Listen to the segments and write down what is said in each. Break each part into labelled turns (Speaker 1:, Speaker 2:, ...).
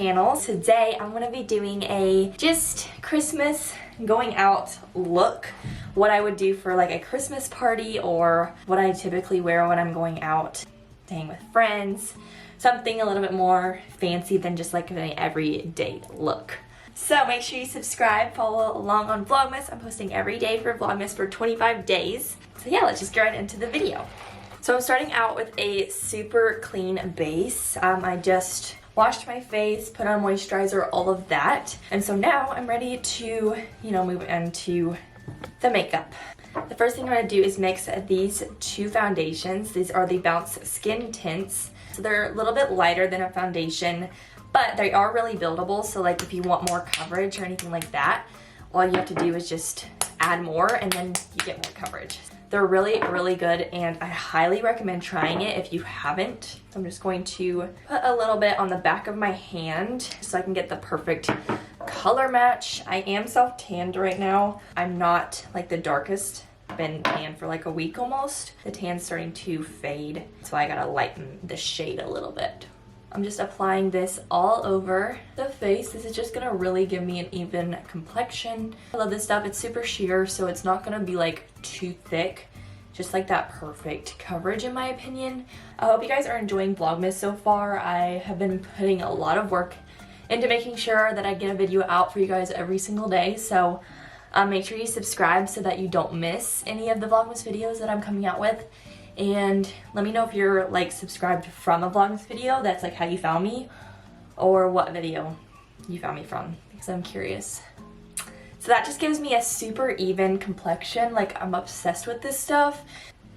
Speaker 1: channel. Today I'm going to be doing a just Christmas going out look. What I would do for like a Christmas party or what I typically wear when I'm going out to hang with friends. Something a little bit more fancy than just like an everyday look. So make sure you subscribe, follow along on Vlogmas. I'm posting every day for Vlogmas for 25 days. So yeah, let's just get right into the video. So I'm starting out with a super clean base. I just washed my face, put on moisturizer, all of that. And so now I'm ready to, move into the makeup. The first thing I'm gonna do is mix these two foundations. These are the Bounce Skin Tints. So they're a little bit lighter than a foundation, but they are really buildable. So like if you want more coverage or anything like that, all you have to do is just add more and then you get more coverage. They're really, really good and I highly recommend trying it if you haven't. So I'm just going to put a little bit on the back of my hand so I can get the perfect color match. I am self-tanned right now. I'm not like the darkest. I've been tan for like a week almost. The tan's starting to fade, so I gotta lighten the shade a little bit. I'm just applying this all over the face. This is just gonna really give me an even complexion. I love this stuff. It's super sheer, so it's not gonna be like too thick. Just like that perfect coverage in my opinion. I hope you guys are enjoying Vlogmas so far. I have been putting a lot of work into making sure that I get a video out for you guys every single day. So make sure you subscribe so that you don't miss any of the Vlogmas videos that I'm coming out with. And let me know if you're like subscribed from a Vlogmas video, that's like how you found me, or what video you found me from, because I'm curious. So that just gives me a super even complexion. Like I'm obsessed with this stuff.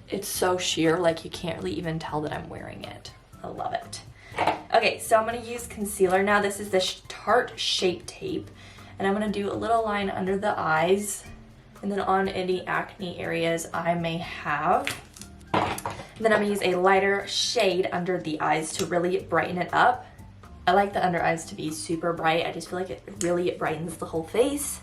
Speaker 1: It's so sheer, like you can't really even tell that I'm wearing it. I love it. Okay, so I'm gonna use concealer now. This is the Tarte Shape Tape. And I'm gonna do a little line under the eyes and then on any acne areas I may have. And then I'm gonna use a lighter shade under the eyes to really brighten it up. I like the under eyes to be super bright. I just feel like it really brightens the whole face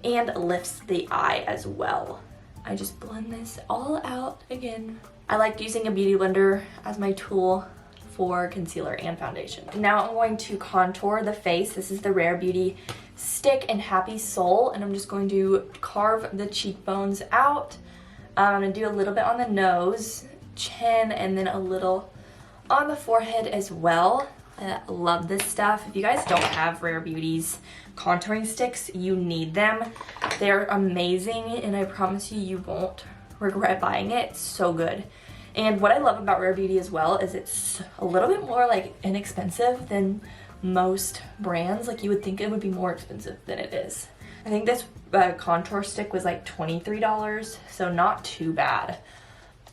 Speaker 1: and lifts the eye as well. I just blend this all out again. I like using a beauty blender as my tool for concealer and foundation. Now I'm going to contour the face. This is the Rare Beauty Stick and Happy Soul, and I'm just going to carve the cheekbones out. I'm gonna do a little bit on the nose, chin, and then a little on the forehead as well. I love this stuff. If you guys don't have Rare Beauty's contouring sticks, you need them. They're amazing, and I promise you, you won't regret buying it. It's so good. And what I love about Rare Beauty as well is it's a little bit more like inexpensive than most brands. Like you would think it would be more expensive than it is. I think this contour stick was like $23, so not too bad.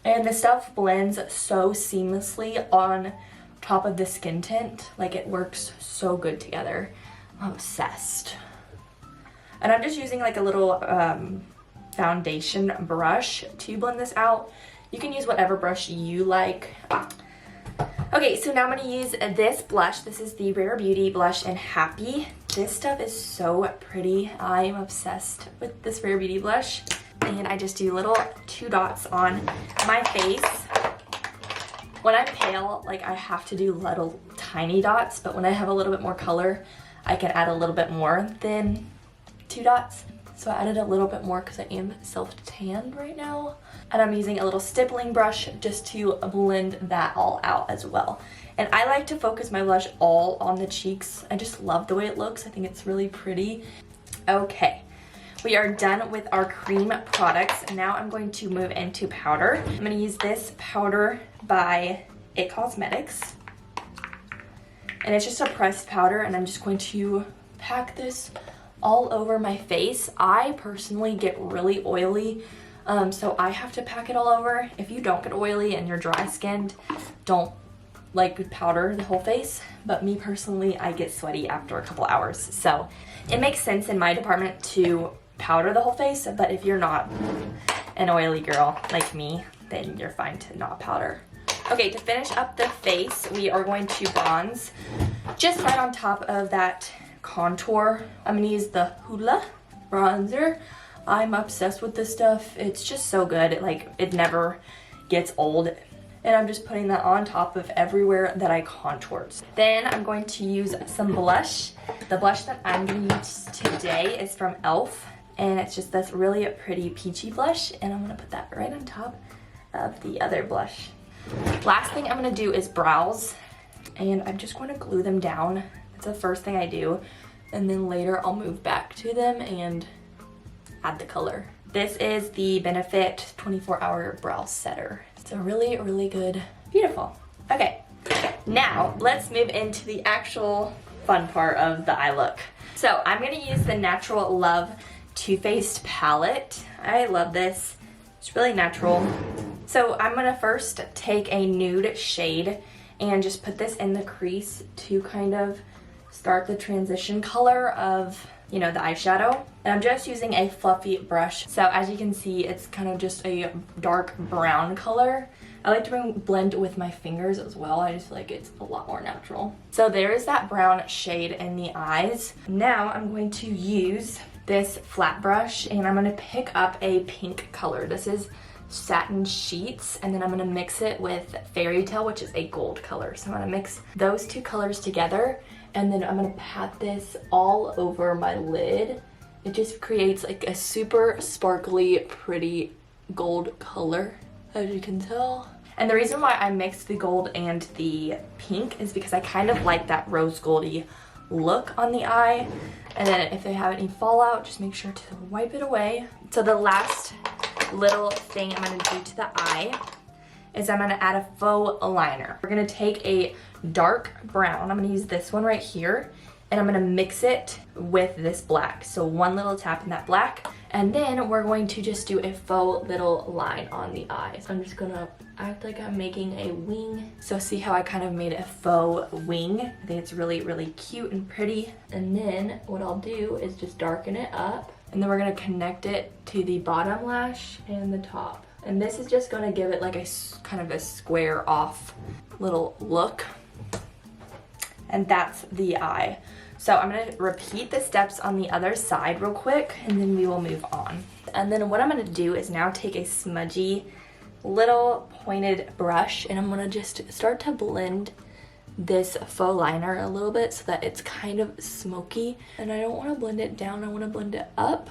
Speaker 1: And this stuff blends so seamlessly on top of the skin tint. Like it works so good together. I'm obsessed. And I'm just using like a little foundation brush to blend this out. You can use whatever brush you like. Okay, so now I'm gonna use this blush. This is the Rare Beauty Blush in Happy. This stuff is so pretty. I am obsessed with this Rare Beauty blush. And I just do little 2 dots on my face. When I'm pale, like I have to do little tiny dots, but when I have a little bit more color, I can add a little bit more than 2 dots. So I added a little bit more because I am self-tanned right now. And I'm using a little stippling brush just to blend that all out as well. And I like to focus my blush all on the cheeks. I just love the way it looks. I think it's really pretty. Okay, we are done with our cream products. Now I'm going to move into powder. I'm gonna use this powder by It Cosmetics. And it's just a pressed powder, and I'm just going to pack this all over my face. I personally get really oily, so I have to pack it all over. If you don't get oily and you're dry skinned, don't like powder the whole face. But me personally, I get sweaty after a couple hours. So it makes sense in my department to powder the whole face, but if you're not an oily girl like me, then you're fine to not powder. Okay, to finish up the face, we are going to bronze just right on top of that contour. I'm gonna use the Hoola bronzer. I'm obsessed with this stuff. It's just so good. It never gets old. and I'm just putting that on top of everywhere that I contoured. Then I'm going to use some blush. The blush that I'm going to use today is from e.l.f. and it's just this really pretty peachy blush, and I'm going to put that right on top of the other blush. Last thing I'm going to do is brows, and I'm just going to glue them down. That's the first thing I do, and then later I'll move back to them and add the color. This is the Benefit 24-Hour Brow Setter. It's a really, really good, beautiful. Okay, now let's move into the actual fun part of the eye look. So I'm gonna use the Natural Love Too Faced palette. I love this, it's really natural. So I'm gonna first take a nude shade and just put this in the crease to kind of start the transition color of, you know, the eyeshadow. And I'm just using a fluffy brush. So as you can see, it's kind of just a dark brown color. I like to blend with my fingers as well. I just feel like it's a lot more natural. So there is that brown shade in the eyes. Now I'm going to use this flat brush and I'm gonna pick up a pink color. This is Satin Sheets, and then I'm gonna mix it with Fairy Tale, which is a gold color. So I'm gonna mix those two colors together, and then I'm gonna pat this all over my lid. It just creates like a super sparkly, pretty gold color, as you can tell. And the reason why I mixed the gold and the pink is because I kind of like that rose goldy look on the eye. And then if they have any fallout, just make sure to wipe it away. So the last little thing I'm gonna do to the eye is I'm gonna add a faux liner. We're gonna take a dark brown, I'm gonna use this one right here, and I'm gonna mix it with this black. So one little tap in that black, and then we're going to just do a faux little line on the eye. So I'm just gonna act like I'm making a wing. So see how I kind of made a faux wing? I think it's really, really cute and pretty. And then what I'll do is just darken it up, and then we're gonna connect it to the bottom lash and the top. And this is just gonna give it like a kind of a square off little look. And that's the eye. So I'm gonna repeat the steps on the other side real quick, and then we will move on. And then what I'm gonna do is now take a smudgy little pointed brush, and I'm gonna just start to blend this faux liner a little bit so that it's kind of smoky. And I don't want to blend it down, I want to blend it up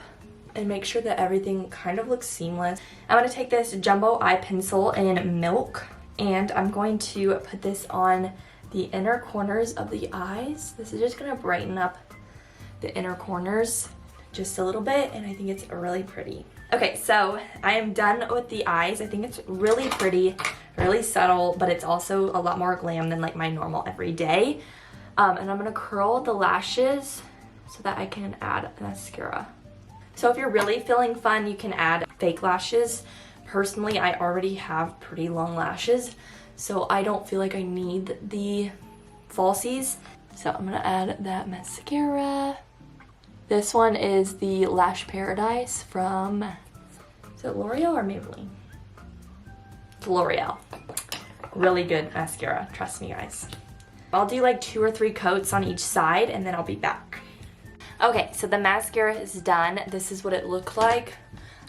Speaker 1: and make sure that everything kind of looks seamless. I'm going to take this jumbo eye pencil in Milk, and I'm going to put this on the inner corners of the eyes. This is just going to brighten up the inner corners just a little bit, and I think it's really pretty. Okay, so I am done with the eyes. I think it's really pretty, really subtle, but it's also a lot more glam than like my normal everyday. And I'm gonna curl the lashes so that I can add mascara. So if you're really feeling fun, you can add fake lashes. Personally, I already have pretty long lashes, so I don't feel like I need the falsies. So I'm gonna add that mascara. This one is the Lash Paradise from, is it L'Oreal or Maybelline? It's L'Oreal. Really good mascara, trust me guys. I'll do like 2 or 3 coats on each side and then I'll be back. Okay, so the mascara is done. This is what it looked like.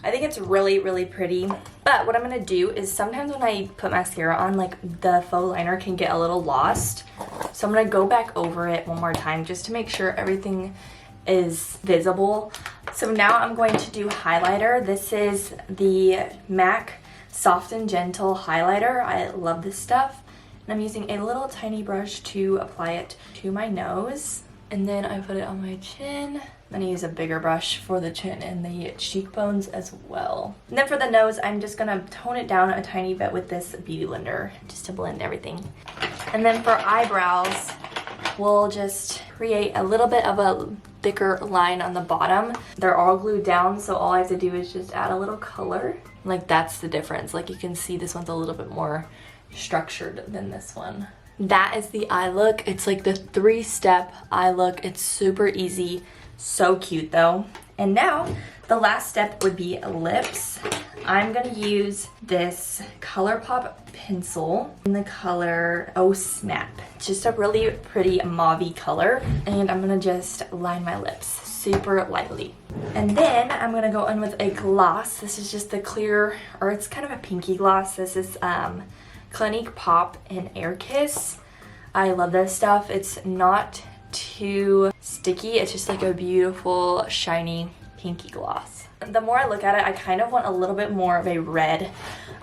Speaker 1: I think it's really, really pretty. But what I'm gonna do is sometimes when I put mascara on, like the faux liner can get a little lost. So I'm gonna go back over it one more time just to make sure everything is visible. So now I'm going to do highlighter. This is the MAC Soft and Gentle highlighter. I love this stuff. And I'm using a little tiny brush to apply it to my nose. And then I put it on my chin. I'm gonna use a bigger brush for the chin and the cheekbones as well. And then for the nose, I'm just gonna tone it down a tiny bit with this beauty blender just to blend everything. And then for eyebrows, we'll just create a little bit of a thicker line on the bottom. They're all glued down, so all I have to do is just add a little color. Like that's the difference. Like you can see this one's a little bit more structured than this one. That is the eye look. It's like the 3-step eye look. It's super easy, so cute though. And now the last step would be lips. I'm gonna use this ColourPop pencil in the color Oh Snap. It's just a really pretty mauvey color, and I'm gonna just line my lips super lightly. And then I'm gonna go in with a gloss. This is just the clear, or it's kind of a pinky gloss. This is Clinique Pop and Air Kiss. I love this stuff. It's not too sticky. It's just like a beautiful shiny pinky gloss. The more I look at it, I kind of want a little bit more of a red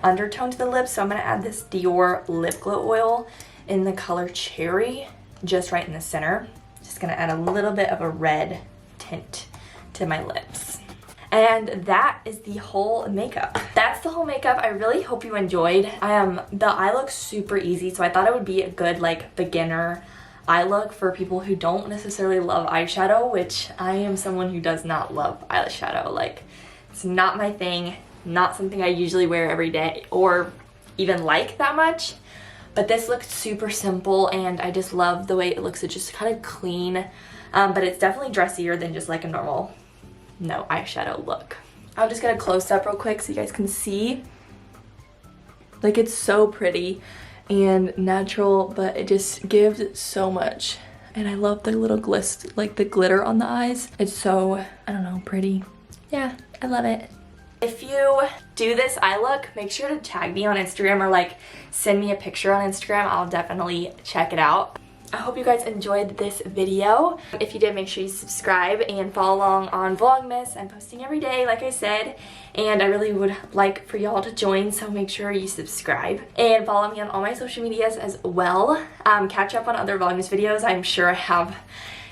Speaker 1: undertone to the lips, so I'm gonna add this Dior lip glow oil in the color Cherry, just right in the center. Just gonna add a little bit of a red tint to my lips. And that is the whole makeup. That's the whole makeup. I really hope you enjoyed. The eye look's super easy, so I thought it would be a good like beginner eye look for people who don't necessarily love eyeshadow, which I am someone who does not love eyeshadow. Like, it's not my thing, not something I usually wear every day or even like that much. But this looks super simple and I just love the way it looks. It's just kind of clean, but it's definitely dressier than just like a normal no eyeshadow look. I'm just gonna close up real quick so you guys can see. Like, it's so pretty and natural, but it just gives so much. And I love the little the glitter on the eyes. It's so, I don't know, pretty. Yeah, I love it. If you do this eye look, make sure to tag me on Instagram or like send me a picture on Instagram. I'll definitely check it out. I hope you guys enjoyed this video. If you did, make sure you subscribe and follow along on Vlogmas. I'm posting every day, like I said, and I really would like for y'all to join, so make sure you subscribe and follow me on all my social medias as well. Catch up on other Vlogmas videos. I'm sure I have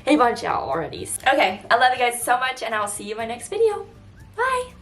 Speaker 1: a bunch out already. Okay, I love you guys so much, and I'll see you in my next video. Bye!